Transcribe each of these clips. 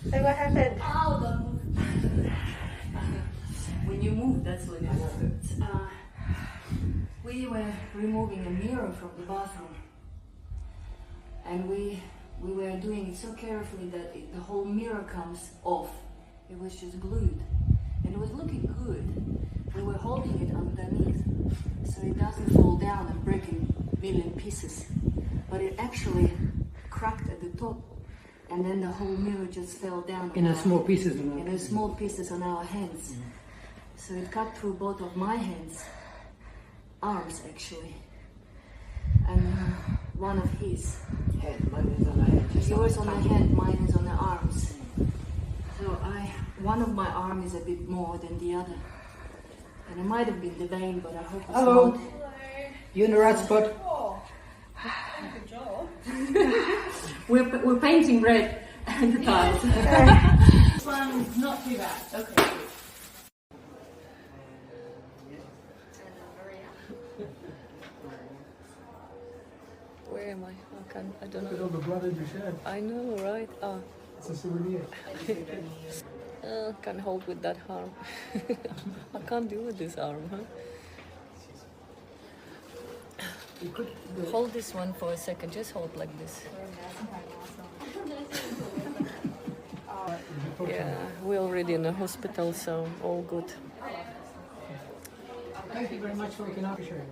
So what happened? Oh, don't move. When you move, that's when it happens. We were removing a mirror from the bathroom, and we were doing it so carefully that the whole mirror comes off. It was just glued, and it was looking good. We were holding it underneath so it doesn't fall down and break in a million pieces, but it actually cracked at the top, and then the whole mirror just fell down in small pieces. In small pieces on our hands. So it cut through both of my hands, arms actually, and one of his. Head, mine is on the head. Yours on the head, mine is on the arms. So one of my arm is a bit more than the other. And it might have been the vein, but I hope it's Hello. not. You in the right spot? Oh, good job. We're painting red and the tiles. This one's not too bad. Okay. Where am I? I don't know. With all the blood in your shirt. I know, right? Oh, It's a souvenir. can't hold with that arm. I can't do with this arm, huh? You could Hold this one for a second. Just hold like this. Yeah, we're already in the hospital, so all good. Thank you very much for looking after sharing.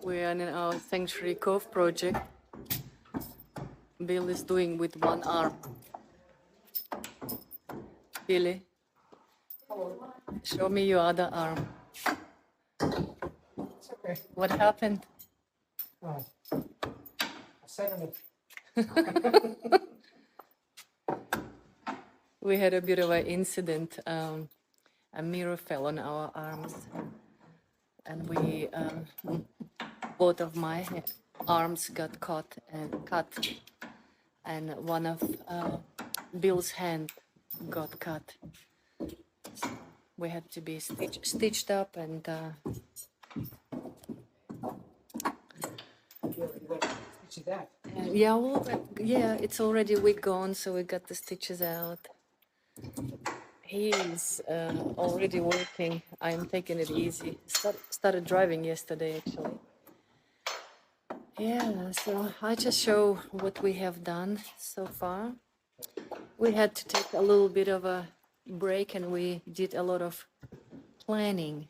We are in our Sanctuary Cove project. Bill is doing with one arm. Billy, show me your other arm. It's okay. What happened? Oh. I sat on it. We had a bit of an incident. A mirror fell on our arms, and both of my arms got cut, and one of Bill's hand got cut. So we had to be stitched up, and See that? yeah, well, yeah, it's already a week gone, so we got the stitches out. He is already working. I'm taking it easy. Started driving yesterday, actually. Yeah, so I just show what we have done so far. We had to take a little bit of a break, and we did a lot of planning,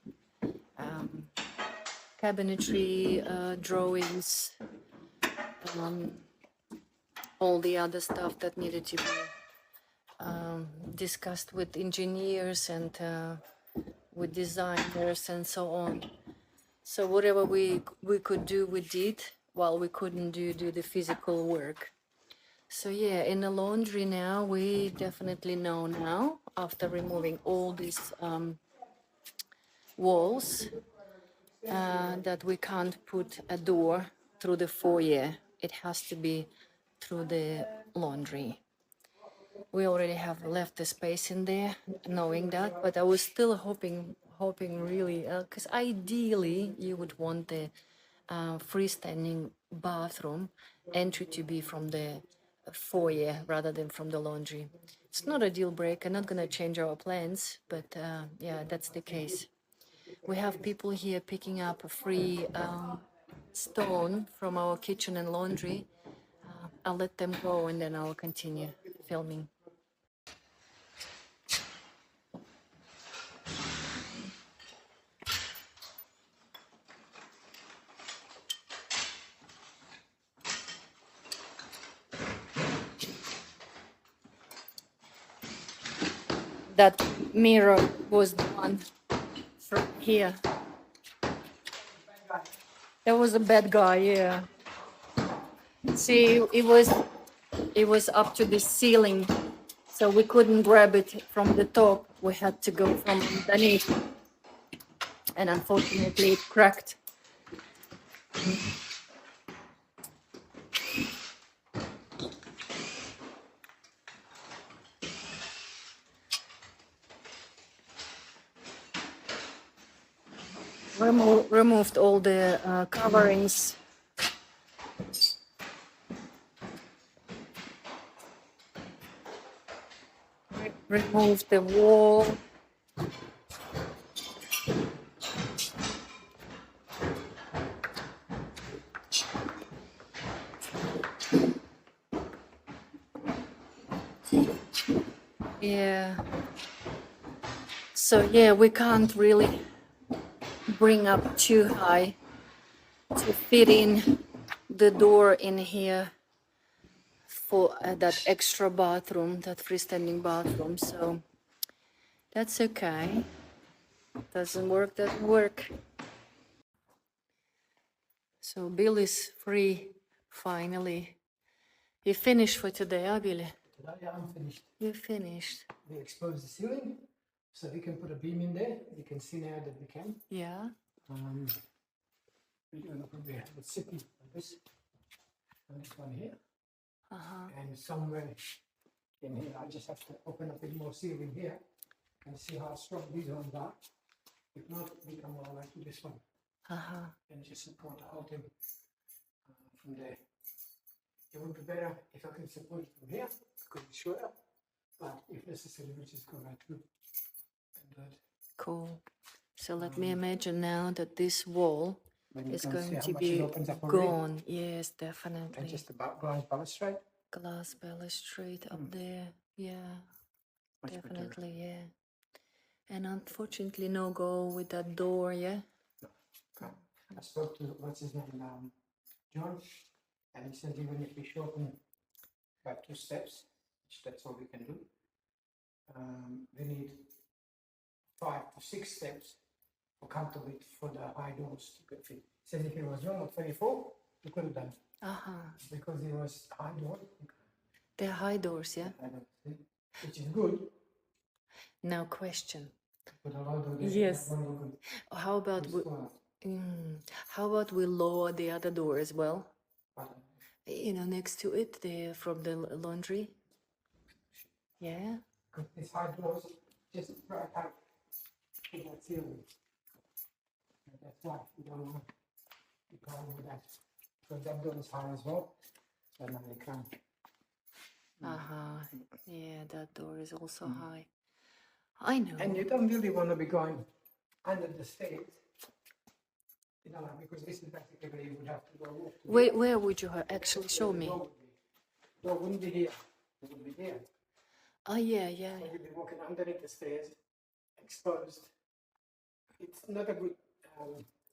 cabinetry, drawings, all the other stuff that needed to be discussed with engineers and with designers and so on. So whatever we could do, we did, while we couldn't do the physical work. So yeah, in the laundry now, we definitely know now, after removing all these walls, that we can't put a door through the foyer. It has to be through the laundry. We already have left the space in there, knowing that, but I was still hoping really, because ideally you would want the freestanding bathroom entry to be from the foyer rather than from the laundry. It's not a deal breaker, not going to change our plans, but yeah, that's the case. We have people here picking up a free stone from our kitchen and laundry. I'll let them go, and then I'll continue filming. That mirror was the one from here. That was a bad guy, yeah. See, it was up to the ceiling, so we couldn't grab it from the top. We had to go from underneath, and unfortunately it cracked. Removed all the coverings. remove the wall. Yeah. So yeah, we can't really bring up too high to fit in the door in here for that extra bathroom, that freestanding bathroom. So that's okay. Doesn't work. So Bill is free finally. You finished for today, huh, Billy? Today I'm finished. You finished. We exposed the ceiling, so we can put a beam in there. You can see now that we can. Yeah. We're going to probably have it sitting like this, on this one here, and somewhere in here. I just have to open a bit more ceiling here and see how strong these ones are. If not, we come all right to this one and just support the whole thing from there. It would be better if I could support it from here because it's shorter, but if necessary, we just go right through and do it. Cool. So let me imagine now that this wall is going to be gone. Yes, And definitely. just about glass balustrade. Glass balustrade up there. Yeah, Much better. definitely. Yeah. And unfortunately, no go with that door. Yeah. Okay. I spoke to what's his name, John, and he said even if we shorten by 2 steps, which that's all we can do, we need 5 to 6 steps for comfortable for the high doors to get fit. He said if it was normal 24, we could have done it. Because it was high door. They're high doors, yeah. Which is good. Now question. But a lot of Yes. How about we lower the other door as well? You know, next to it, there from the laundry. Yeah. Because these high doors just right out to that ceiling. And that's why we don't want to be going with that. Because that door is high as well. So now we can't. Yeah, that door is also high. I know. And you don't really want to be going under the stairs. You know, because this is basically where you would have to go. Where would you actually show me? Door wouldn't be here. It would be there. Oh, yeah, yeah. So you'd be walking underneath the stairs, exposed. It's not a good.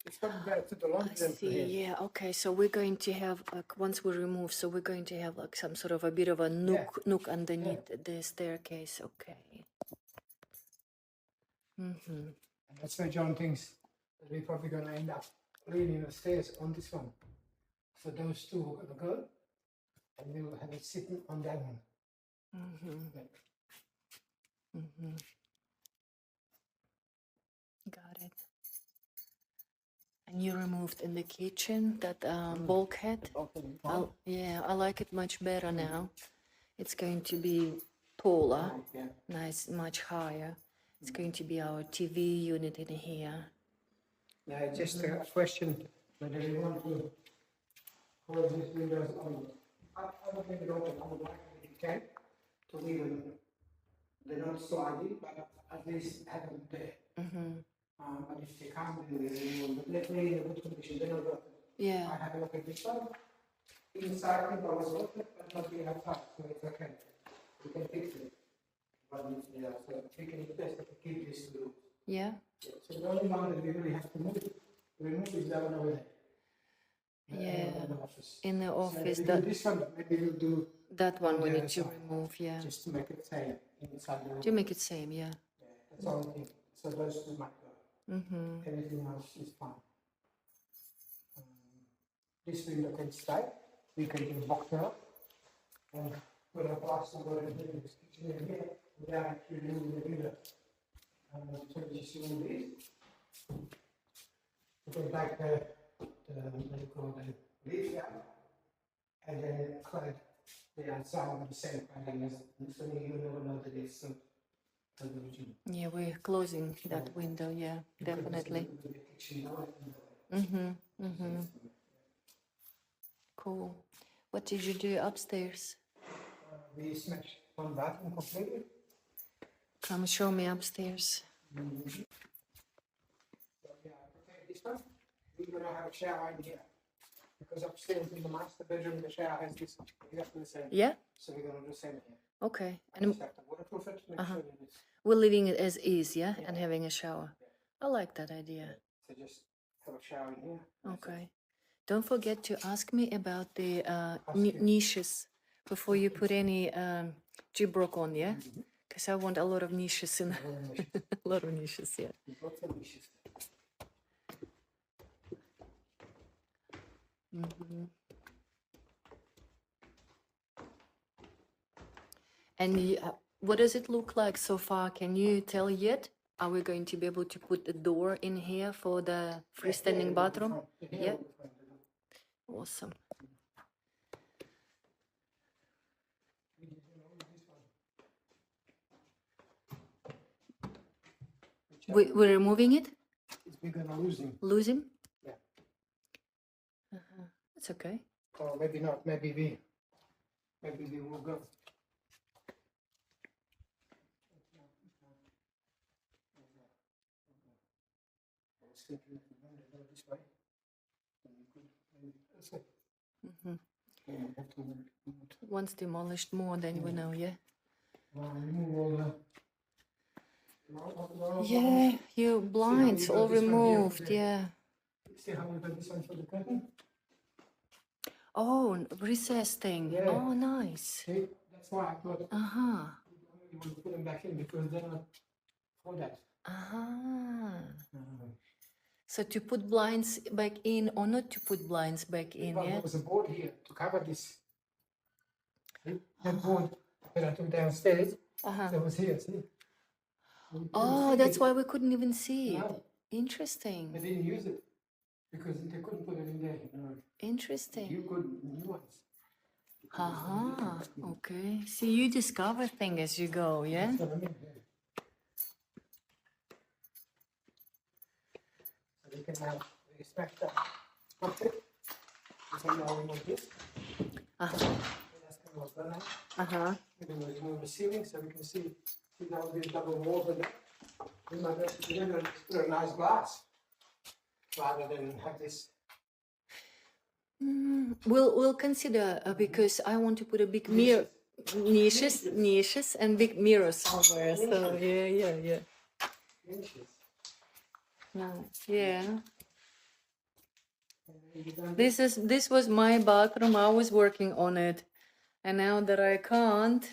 It's probably better to the laundry than to here. Yeah, okay. So we're going to have, like, once we remove, so we're going to have, like, some sort of a bit of a nook underneath the staircase. Okay. And that's where John thinks that we're probably going to end up leaning the stairs on this one. So those two are going to go, and we'll have it sitting on that one. Got it. And you removed in the kitchen that bulkhead? Yeah, I like it much better now. It's going to be taller, nice, much higher. It's going to be our TV unit in here. Now, it's just a question whether we want to close these windows on. I don't think it open. I would like it if you can to leave them. They're not sliding, but at least have them there. But if they can't, then let me in a good condition. They're not broken. Yeah. I have a look at this one. Inside, I was broken, but not being outside, so it's okay. We can fix it. But yeah, so we can best keep this to. Yeah. So the only one that we really have to remove is that one over there. Yeah. In the office. In the office, So that this one, maybe we'll do that one we the need other to side, remove. Yeah. just to make it same inside the room. To make it same. Yeah. That's the only thing. So those two might go. Everything else is fine. This window can stay. We can just box it up and put a plasterboard in this kitchen area without actually removing the window. So you see what it is. You can take the what you call the leaves out and then clad the outside with the same pattern as so you never know that it's Yeah, we're closing that window. Yeah, definitely. Cool. What did you do upstairs? We smashed one bathroom completely. Come show me upstairs. So, yeah, I prepared this one. We're gonna have a shower in here. Because upstairs in the master bedroom, the shower has this exactly the same. Yeah? So we're gonna do the same here. Okay. I And just have to waterproof it, make sure that it's, we're leaving it as is, yeah? And having a shower. I like that idea. so just have a shower in here. Okay. Don't forget to ask me about the Ask you. niches before you put any gyprock on, yeah? Because I want a lot of niches in a lot of niches, yeah. Lots of dishes. And what does it look like so far? Can you tell yet? Are we going to be able to put a door in here for the freestanding bathroom? Yeah. Awesome. We're removing it? We're gonna lose him. Lose him? Yeah. It's okay. Or maybe not, maybe we will go. I was thinking go this way. And we could maybe this way. Yeah, we have to remove it. Once demolished more, then we know, yeah? Remove all the. Yeah, your blinds all this one here removed, today. yeah. See how we got this one for the curtain? Oh, recessed thing. Yeah. Oh, nice. See, that's why I thought Uh-huh. you want to put them back in because they're not for that. Uh-huh. So to put blinds back in or not to put blinds back in, Well, yeah? there was a board here to cover this. See? That board that I took downstairs, Uh-huh. that was here, see? We couldn't Oh, see that's it. why we couldn't even see it. No, they Interesting. didn't use it because they couldn't put it in there. Interesting. You couldn't, new ones. Uh-huh. Okay. See, you discover things as you go, yeah? That's what I mean, yeah. So we can now expect that. Okay. So now we remove this. Uh-huh. That's kind of done now. Uh-huh. We're going to remove the ceiling so we can see now these double walls in there. We might actually put a nice glass rather than have this. We'll consider because I want to put a big mirror niches and big mirror somewhere. So yeah. Inches. Yeah. This was my bathroom. I was working on it, and now that I can't,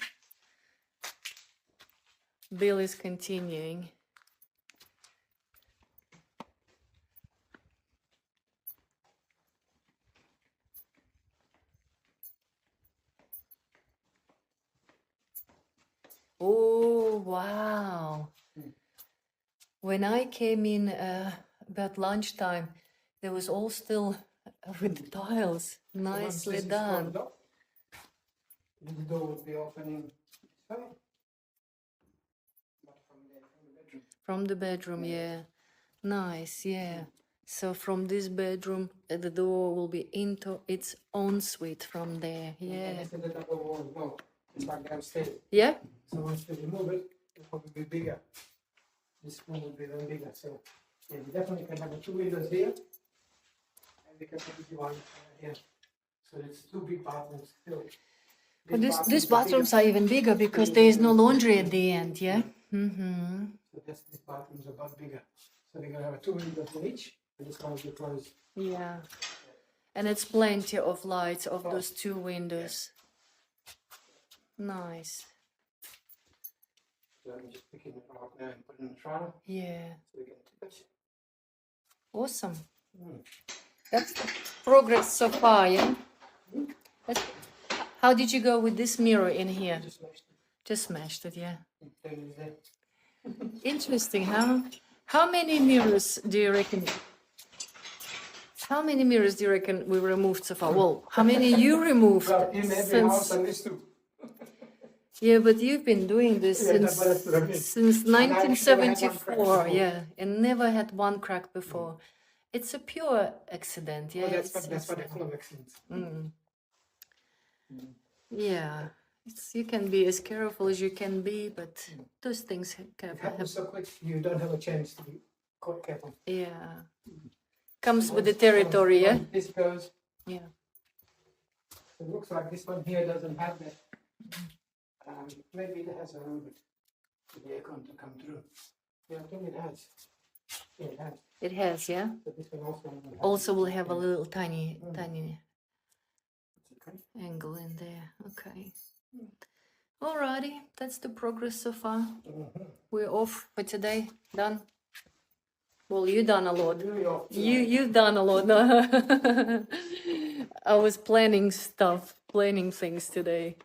Bill is continuing. Oh, wow. When I came in about lunchtime, there was all still with the tiles. Nicely done. The door would be opening this way. But from there, from the bedroom. From the bedroom, yeah. Nice, yeah. So from this bedroom, the door will be into its own suite from there, yeah. And this is the double wall, no. It's like downstairs. Yeah? So once we remove it, it will be bigger. This one will be then bigger. So yeah, we definitely can have 2 windows here. And we can put the one here. So it's 2 big bathrooms still. But these bathrooms are even bigger because there is no laundry at the end, yeah? Mm-hmm. So these bathrooms are about bigger. So we're gonna have 2 windows in each, and this one will be closed. Yeah. And it's plenty of lights of those 2 windows. Nice. So I'm just picking it out now and putting it in the trial Yeah. so we can tip it. Awesome. That's the progress so far, yeah? How did you go with this mirror in here? Just smashed it. Just smashed it, yeah. There it is there. Interesting, huh? How many mirrors do you reckon? How many mirrors do you reckon we removed so far? Well, how many you removed Well, in every house and this too. Yeah, but you've been doing this Yeah, that's what I mean. since And I actually had one crack 1974, before. yeah, and never had one crack before. It's a pure accident, yeah. Well, that's it's- what it's- I call accidents. Yeah, You can be as careful as you can be, but those things kind of It happens so quick, you don't have a chance to be quite careful. yeah, comes with the territory, yeah? Once this goes, Yeah. it looks like this one here doesn't have that. Maybe it has a little bit for the aircon to come through. Yeah, I think it has. Yeah, it has. It has, yeah? So this one also Also will have a little tiny Okay. angle in there. Okay. Alrighty, that's the progress so far. We're off for today. Done. Well, you done a lot. Really off. You've done a lot. I was planning things today.